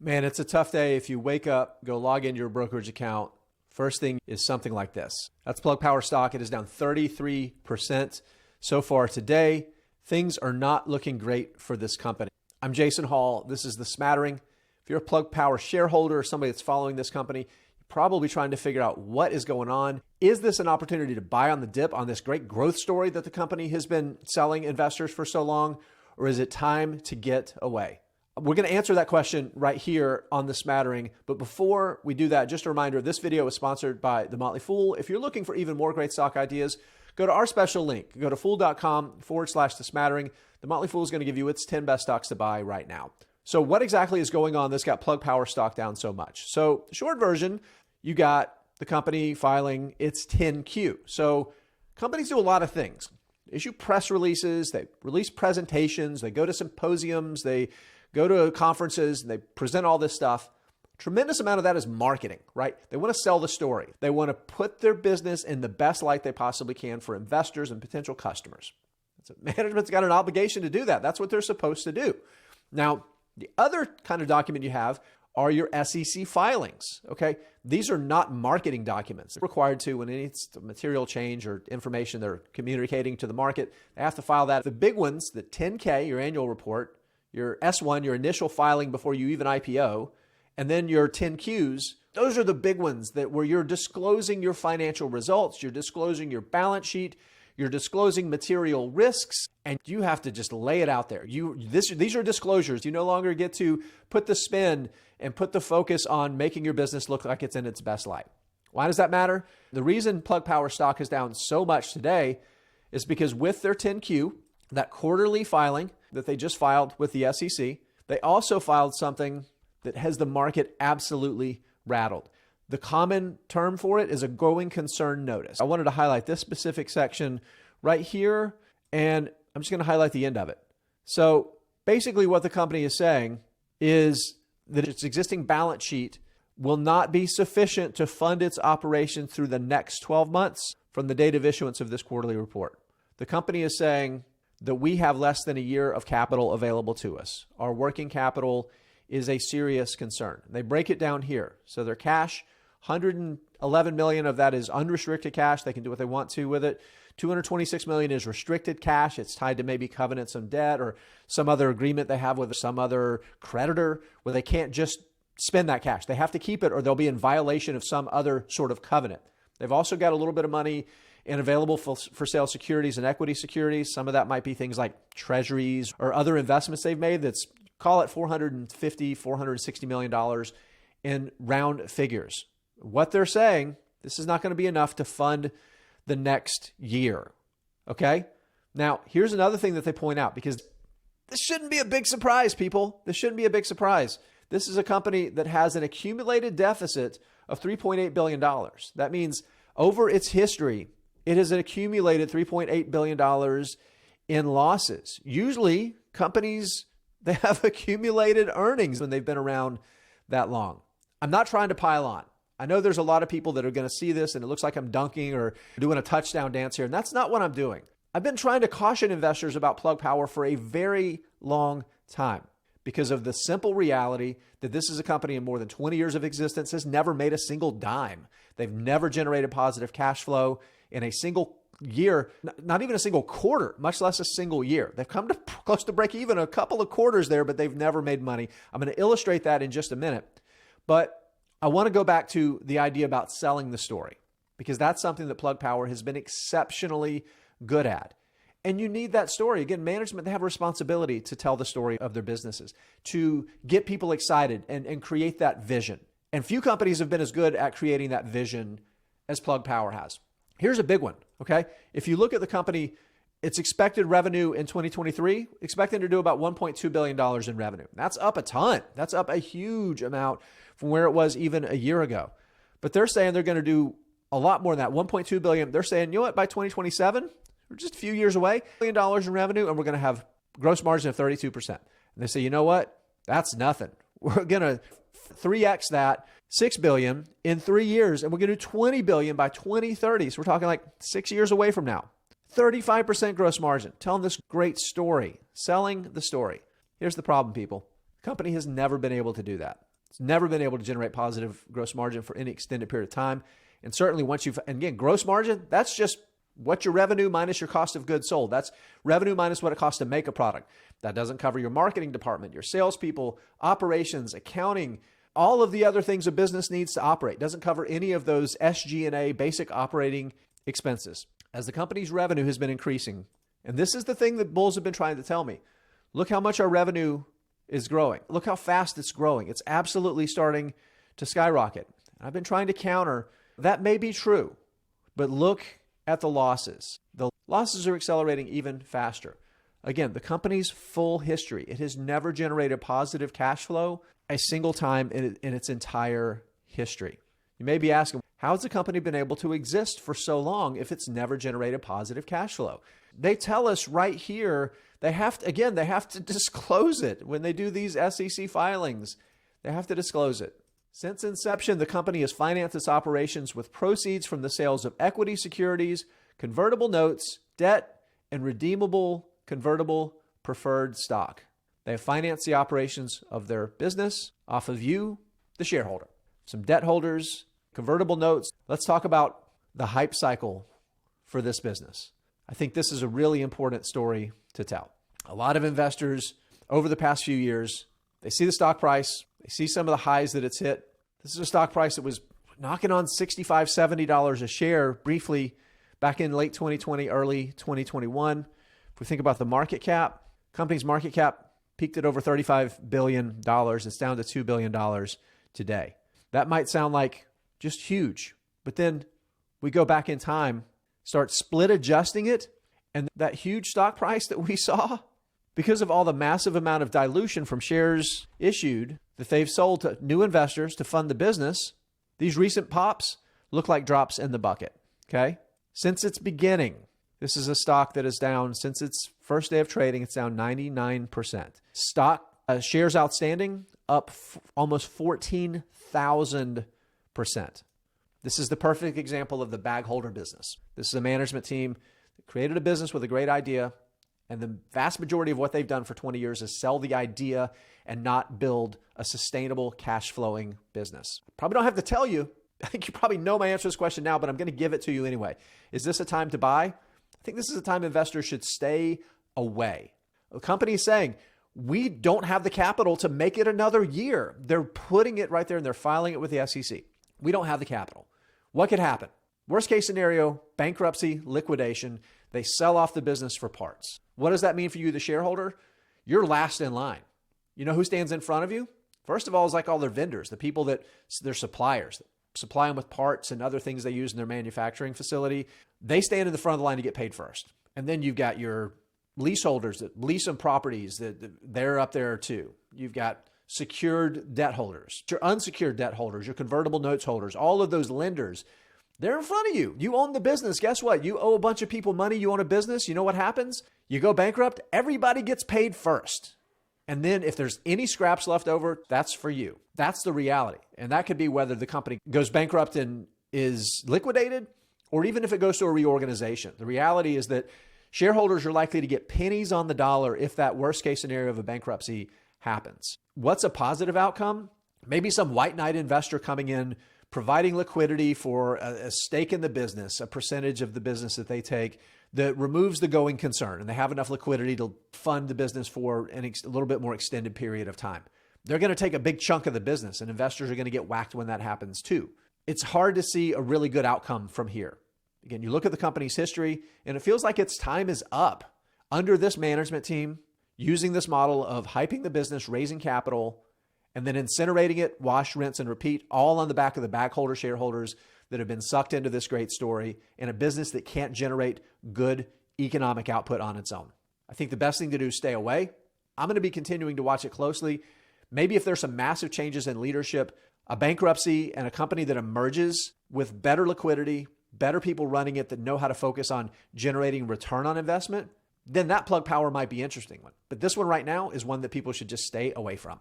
Man, it's a tough day if you wake up, go log into your brokerage account. First thing is something like this. That's Plug Power stock. It is down 33% so far today. Things are not looking great for this company. I'm Jason Hall. This is The Smattering. If you're a Plug Power shareholder or somebody that's following this company, you're probably trying to figure out what is going on. Is this an opportunity to buy on the dip on this great growth story that the company has been selling investors for so long? Or is it time to get away? We're going to answer that question right here on The Smattering. But before we do that, just a reminder, this video is sponsored by The Motley Fool. If you're looking for even more great stock ideas, go to our special link. Go to fool.com/The Smattering. The Motley Fool is going to give you its 10 best stocks to buy right now. So what exactly is going on that's got Plug Power stock down so much? So the short version, you got the company filing its 10Q. So companies do a lot of things. They issue press releases, they release presentations, they go to symposiums, they go to conferences, and they present all this stuff. Tremendous amount of that is marketing, right? They want to sell the story. They want to put their business in the best light they possibly can for investors and potential customers. Management's got an obligation to do that. That's what they're supposed to do. Now, the other kind of document you have are your SEC filings, okay? These are not marketing documents. They're required to, when any material change or information they're communicating to the market, they have to file that. The big ones, the 10K, your annual report, your S1, your initial filing before you even IPO, and then your 10Qs, those are the big ones where you're disclosing your financial results, you're disclosing your balance sheet, you're disclosing material risks, and you have to just lay it out there. These are disclosures. You no longer get to put the spin and put the focus on making your business look like it's in its best light. Why does that matter? The reason Plug Power stock is down so much today is because with their 10Q, that quarterly filing that they just filed with the SEC, they also filed something that has the market absolutely rattled. The common term for it is a going concern notice. I wanted to highlight this specific section right here, and I'm just going to highlight the end of it. So basically what the company is saying is that its existing balance sheet will not be sufficient to fund its operation through the next 12 months from the date of issuance of this quarterly report. The company is saying that we have less than a year of capital available to us. Our working capital is a serious concern. They break it down here. So their cash, 111 million of that is unrestricted cash. They can do what they want to with it. 226 million is restricted cash. It's tied to maybe covenants of debt or some other agreement they have with some other creditor where they can't just spend that cash. They have to keep it or they'll be in violation of some other sort of covenant. They've also got a little bit of money and available for sale securities and equity securities. Some of that might be things like treasuries or other investments they've made that's, call it $450, $460 million in round figures. What they're saying, this is not going to be enough to fund the next year. Okay? Now, here's another thing that they point out, because this shouldn't be a big surprise, people. This shouldn't be a big surprise. This is a company that has an accumulated deficit of $3.8 billion. That means over its history, it has accumulated $3.8 billion in losses. Usually, companies, they have accumulated earnings when they've been around that long. I'm not trying to pile on. I know there's a lot of people that are going to see this and it looks like I'm dunking or doing a touchdown dance here, and that's not what I'm doing. I've been trying to caution investors about Plug Power for a very long time because of the simple reality that this is a company in more than 20 years of existence has never made a single dime. They've never generated positive cash flow in a single year, not even a single quarter, much less a single year. They've come to close to break even a couple of quarters there, but they've never made money. I'm going to illustrate that in just a minute. But I want to go back to the idea about selling the story, because that's something that Plug Power has been exceptionally good at. And you need that story. Again, management, they have a responsibility to tell the story of their businesses, to get people excited and create that vision. And few companies have been as good at creating that vision as Plug Power has. Here's a big one, okay? If you look at the company, its expected revenue in 2023, expecting to do about $1.2 billion in revenue. That's up a ton. That's up a huge amount from where it was even a year ago. But they're saying they're going to do a lot more than that, $1.2 billion. They're saying, you know what, by 2027, we're just a few years away, $1 billion in revenue, and we're going to have gross margin of 32%. And they say, you know what, that's nothing. We're going to 3x that, $6 billion in 3 years, and we're going to do $20 billion by 2030. So we're talking like 6 years away from now. 35% gross margin, telling this great story, selling the story. Here's the problem, people. The company has never been able to do that. It's never been able to generate positive gross margin for any extended period of time. And certainly once and again, gross margin, that's just what your revenue minus your cost of goods sold. That's revenue minus what it costs to make a product. That doesn't cover your marketing department, your salespeople, operations, accounting, all of the other things a business needs to operate. Doesn't cover any of those SG&A, basic operating expenses. As the company's revenue has been increasing, and this is the thing that bulls have been trying to tell me, look how much our revenue is growing. Look how fast it's growing. It's absolutely starting to skyrocket. I've been trying to counter that may be true, but look at the losses. The losses are accelerating even faster. Again, the company's full history, it has never generated positive cash flow a single time in its entire history. You may be asking, how has the company been able to exist for so long if it's never generated positive cash flow? They tell us right here, they have to disclose it when they do these SEC filings. They have to disclose it. Since inception, the company has financed its operations with proceeds from the sales of equity securities, convertible notes, debt, and redeemable convertible preferred stock. They have financed the operations of their business off of you, the shareholder. Some debt holders, convertible notes. Let's talk about the hype cycle for this business. I think this is a really important story to tell. A lot of investors over the past few years, they see the stock price, they see some of the highs that it's hit. This is a stock price that was knocking on $65, $70 a share briefly back in late 2020, early 2021. If we think about the market cap, company's market cap peaked at over $35 billion. It's down to $2 billion today. That might sound like just huge, but then we go back in time, start split adjusting it, and that huge stock price that we saw, because of all the massive amount of dilution from shares issued that they've sold to new investors to fund the business, these recent pops look like drops in the bucket, okay? Since its beginning, this is a stock that is down, since its first day of trading, it's down 99%. Stock shares outstanding up almost 14,000%. This is the perfect example of the bag holder business. This is a management team that created a business with a great idea, and the vast majority of what they've done for 20 years is sell the idea and not build a sustainable cash flowing business. Probably don't have to tell you. I think you probably know my answer to this question now, but I'm going to give it to you anyway. Is this a time to buy? I think this is a time investors should stay away. The company is saying, we don't have the capital to make it another year. They're putting it right there and they're filing it with the SEC. We don't have the capital. What could happen? Worst case scenario, bankruptcy, liquidation. They sell off the business for parts. What does that mean for you, the shareholder? You're last in line. You know who stands in front of you? First of all, is like all their vendors, the people that their suppliers that supply them with parts and other things they use in their manufacturing facility. They stand in the front of the line to get paid first. And then you've got your leaseholders that lease some properties that they're up there too. You've got secured debt holders, your unsecured debt holders, your convertible notes holders, all of those lenders. They're in front of you. You own the business. Guess what? You owe a bunch of people money. You own a business. You know what happens? You go bankrupt. Everybody gets paid first. And then if there's any scraps left over, that's for you. That's the reality. And that could be whether the company goes bankrupt and is liquidated, or even if it goes to a reorganization. The reality is that shareholders are likely to get pennies on the dollar if that worst case scenario of a bankruptcy happens. What's a positive outcome? Maybe some white knight investor coming in, providing liquidity for a stake in the business, a percentage of the business that they take that removes the going concern, and they have enough liquidity to fund the business for a little bit more extended period of time. They're going to take a big chunk of the business, and investors are going to get whacked when that happens too. It's hard to see a really good outcome from here. Again, you look at the company's history, and it feels like its time is up under this management team, using this model of hyping the business, raising capital, and then incinerating it, wash, rinse, and repeat, all on the back of the bag holder shareholders that have been sucked into this great story in a business that can't generate good economic output on its own. I think the best thing to do is stay away. I'm going to be continuing to watch it closely. Maybe if there's some massive changes in leadership, a bankruptcy and a company that emerges with better liquidity, better people running it that know how to focus on generating return on investment, then that Plug Power might be an interesting one. But this one right now is one that people should just stay away from.